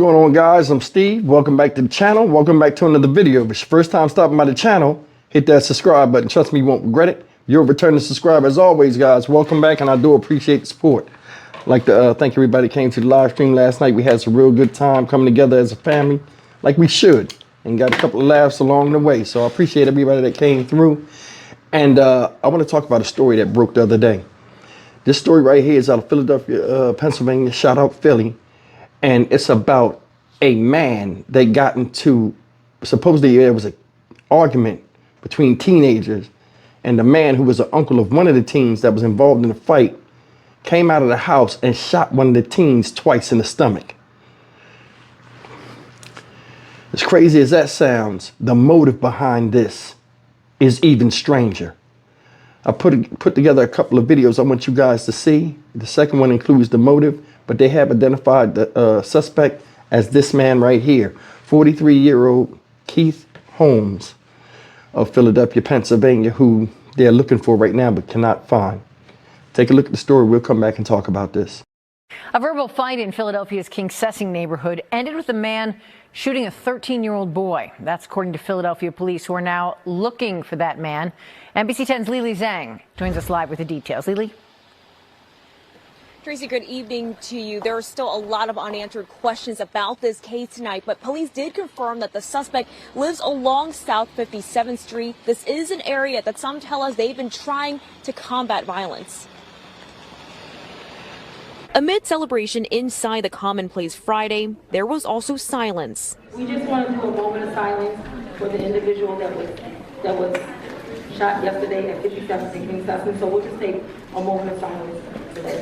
going on, guys? I'm Steve. Welcome back to the channel. Welcome back to another video. If it's your first time stopping by the channel, hit that subscribe button. Trust me, you won't regret it. You're a returning subscriber as always, guys. Welcome back, and I do appreciate the support. I'd like to thank everybody who came to the live stream last night. We had some real good time coming together as a family, like we should, and got a couple of laughs along the way. So I appreciate everybody that came through. And I want to talk about a story that broke the other day. This story right here is out of Philadelphia, Pennsylvania. Shout out Philly. And it's about a man that got into, supposedly there was an argument between teenagers, and the man who was the uncle of one of the teens that was involved in the fight came out of the house and shot one of the teens twice in the stomach. As crazy as that sounds, the motive behind this is even stranger. I put together a couple of videos I want you guys to see. The second one includes the motive, but they have identified the suspect as this man right here, 43-year-old Keith Holmes of Philadelphia, Pennsylvania, who they're looking for right now but cannot find. Take a look at the story. We'll come back and talk about this. A verbal fight in Philadelphia's King Sessing neighborhood ended with a man shooting a 13-year-old boy. That's according to Philadelphia police, who are now looking for that man. NBC 10's Lily Zhang joins us live with the details. Lily? Tracy, good evening to you. There are still a lot of unanswered questions about this case tonight, but police did confirm that the suspect lives along South 57th Street. This is an area that some tell us they've been trying to combat violence. Amid celebration inside the Commonplace Friday, there was also silence. We just want to do a moment of silence for the individual that was shot yesterday at 57th and King Sessing. So we'll just take a moment of silence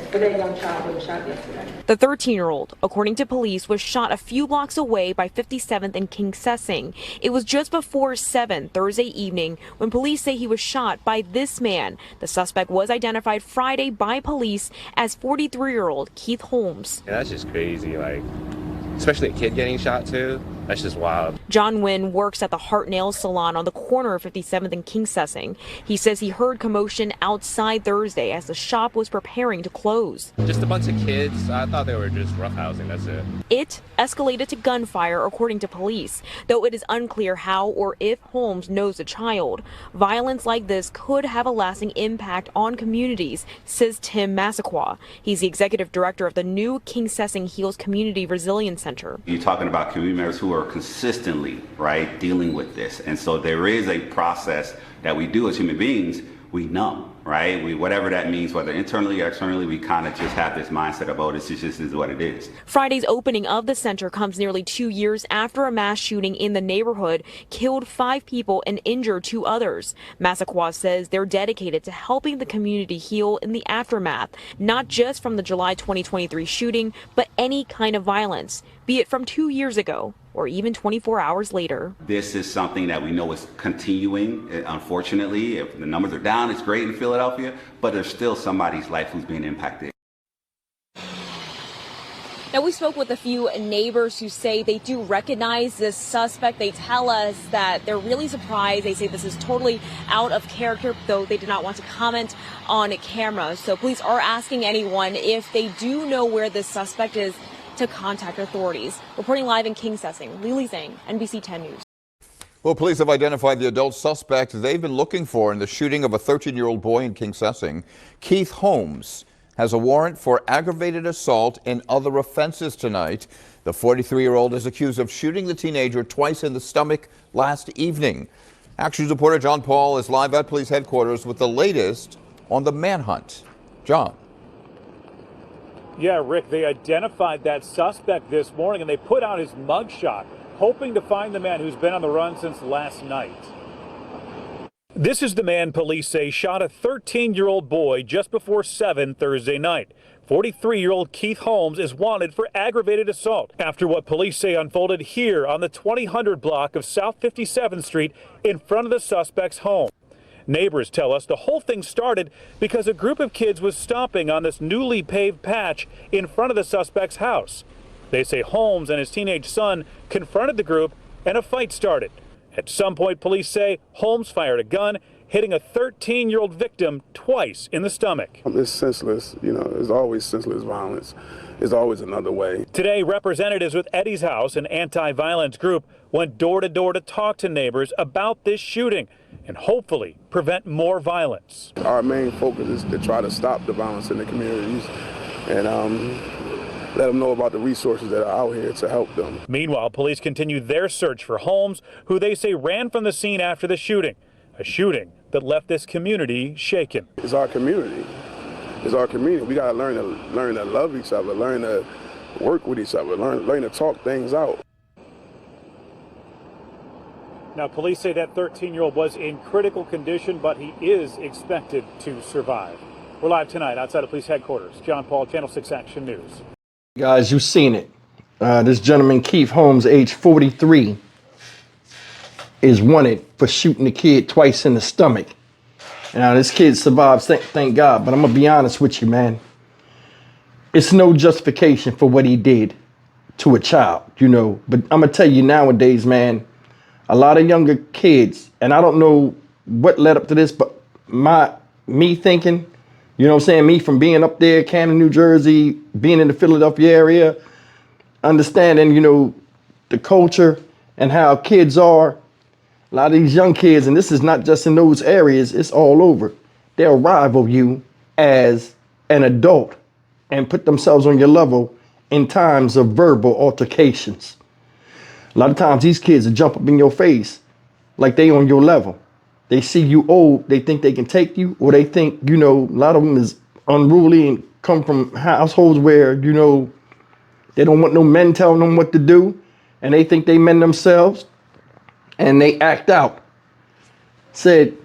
for that young child that was shot yesterday. The 13-year-old, according to police, was shot a few blocks away by 57th and King Sessing. It was just before 7 Thursday evening when police say he was shot by this man. The suspect was identified Friday by police as 43-year-old Keith Holmes. Yeah, that's just crazy, like, especially a kid getting shot too. That's just wild. John Wynn works at the Heart Nail Salon on the corner of 57th and King Sessing. He says he heard commotion outside Thursday as the shop was preparing to close. Just a bunch of kids. I thought they were just roughhousing, that's it. It escalated to gunfire, according to police, though it is unclear how or if Holmes knows the child. Violence like this could have a lasting impact on communities, says Tim Massaquoi. He's the executive director of the new King Sessing Heals Community Resilience Center. You're talking about community members who are consistently, right, dealing with this. And so there is a process that we do as human beings. We know, right? Whatever that means, whether internally or externally, we kind of just have this mindset of, oh, this just is what it is. Friday's opening of the center comes nearly 2 years after a mass shooting in the neighborhood killed 5 people and injured 2 others. Massaquoi says they're dedicated to helping the community heal in the aftermath, not just from the July 2023 shooting, but any kind of violence, be it from 2 years ago or even 24 hours later. This is something that we know is continuing. Unfortunately, if the numbers are down, it's great in Philadelphia, but there's still somebody's life who's being impacted. Now, we spoke with a few neighbors who say they do recognize this suspect. They tell us that they're really surprised. They say this is totally out of character, though they do not want to comment on camera. So police are asking anyone if they do know where this suspect is to contact authorities. Reporting live in King Sessing, Lily Zhang, NBC 10 News. Well, police have identified the adult suspect they've been looking for in the shooting of a 13-year-old boy in King Sessing. Keith Holmes has a warrant for aggravated assault and other offenses tonight. The 43-year-old is accused of shooting the teenager twice in the stomach last evening. Action News reporter John Paul is live at police headquarters with the latest on the manhunt. John. Yeah, Rick, they identified that suspect this morning and they put out his mugshot, hoping to find the man who's been on the run since last night. This is the man police say shot a 13-year-old boy just before 7 Thursday night. 43-year-old Keith Holmes is wanted for aggravated assault after what police say unfolded here on the 2000 block of South 57th Street in front of the suspect's home. Neighbors tell us the whole thing started because a group of kids was stomping on this newly paved patch in front of the suspect's house. They say Holmes and his teenage son confronted the group and a fight started. At some point, police say Holmes fired a gun hitting a 13-year-old victim twice in the stomach. It's senseless, you know, it's always senseless violence. There's always another way. Today, representatives with Eddie's House, an anti-violence group, went door to door to talk to neighbors about this shooting and hopefully prevent more violence. Our main focus is to try to stop the violence in the communities and let them know about the resources that are out here to help them. Meanwhile, police continue their search for Holmes, who they say ran from the scene after the shooting, a shooting that left this community shaken. It's our community. It's our community. We got to learn to love each other, learn to work with each other, learn to talk things out. Now, police say that 13-year-old was in critical condition, but he is expected to survive. We're live tonight outside of police headquarters. John Paul, Channel 6 Action News. Guys, you've seen it. This gentleman, Keith Holmes, age 43, is wanted for shooting the kid twice in the stomach. Now, this kid survived, thank God, but I'm going to be honest with you, man. It's no justification for what he did to a child, you know. But I'm going to tell you nowadays, man, a lot of younger kids, and I don't know what led up to this, but me thinking, you know what I'm saying, me from being up there, Camden, New Jersey, being in the Philadelphia area, understanding, you know, the culture and how kids are. A lot of these young kids, and this is not just in those areas, it's all over. They'll rival you as an adult and put themselves on your level in times of verbal altercations. A lot of times these kids will jump up in your face like they on your level. They see you old, they think they can take you, or they think, you know, a lot of them is unruly and come from households where, you know, they don't want no men telling them what to do, and they think they men themselves. And they act out. Said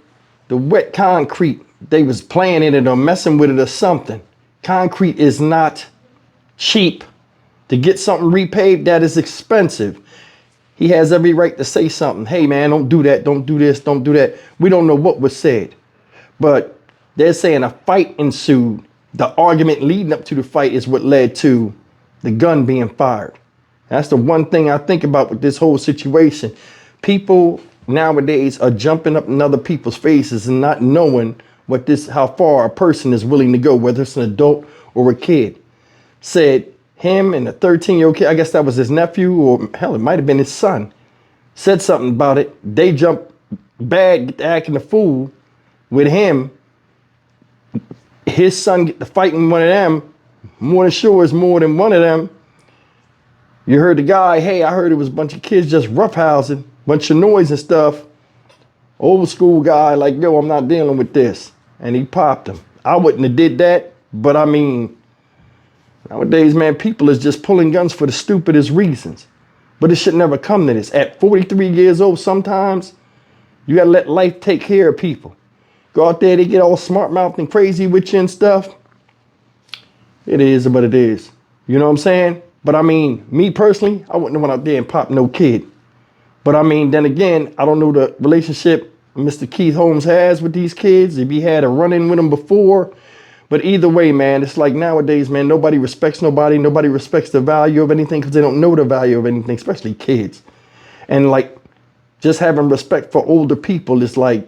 the wet concrete, they was playing in it or messing with it or something. Concrete is not cheap. To get something repaved, that is expensive. He has every right to say something. Hey man, don't do that, don't do this, don't do that. We don't know what was said. But they're saying a fight ensued. The argument leading up to the fight is what led to the gun being fired. That's the one thing I think about with this whole situation. People nowadays are jumping up in other people's faces and not knowing how far a person is willing to go, whether it's an adult or a kid. Said him and a 13-year-old kid, I guess that was his nephew, or hell, it might have been his son, said something about it. They jumped bad, get to acting a fool with him. His son get to fighting one of them. More than sure it's more than one of them. You heard the guy, hey, I heard it was a bunch of kids just roughhousing. Bunch of noise and stuff. Old school guy like, yo, I'm not dealing with this. And he popped him. I wouldn't have did that, but I mean, nowadays, man, people is just pulling guns for the stupidest reasons. But it should never come to this. At 43 years old, sometimes you gotta let life take care of people. Go out there, they get all smart mouthed and crazy with you and stuff. It is what it is. You know what I'm saying? But I mean, me personally, I wouldn't have went out there and popped no kid. But I mean, then again, I don't know the relationship Mr. Keith Holmes has with these kids, if he had a run-in with them before. But either way, man, it's like nowadays, man, nobody respects nobody. Nobody respects the value of anything because they don't know the value of anything, especially kids. And like just having respect for older people is like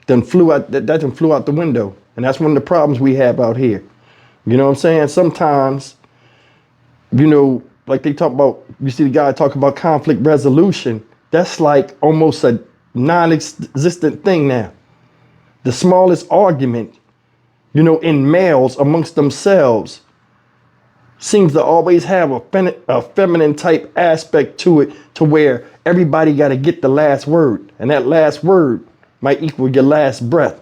that flew out the window. And that's one of the problems we have out here. You know what I'm saying? Sometimes, you know, like they talk about, you see the guy talk about conflict resolution. That's like almost a non-existent thing now. The smallest argument, you know, in males amongst themselves seems to always have a feminine type aspect to it, to where everybody got to get the last word. And that last word might equal your last breath.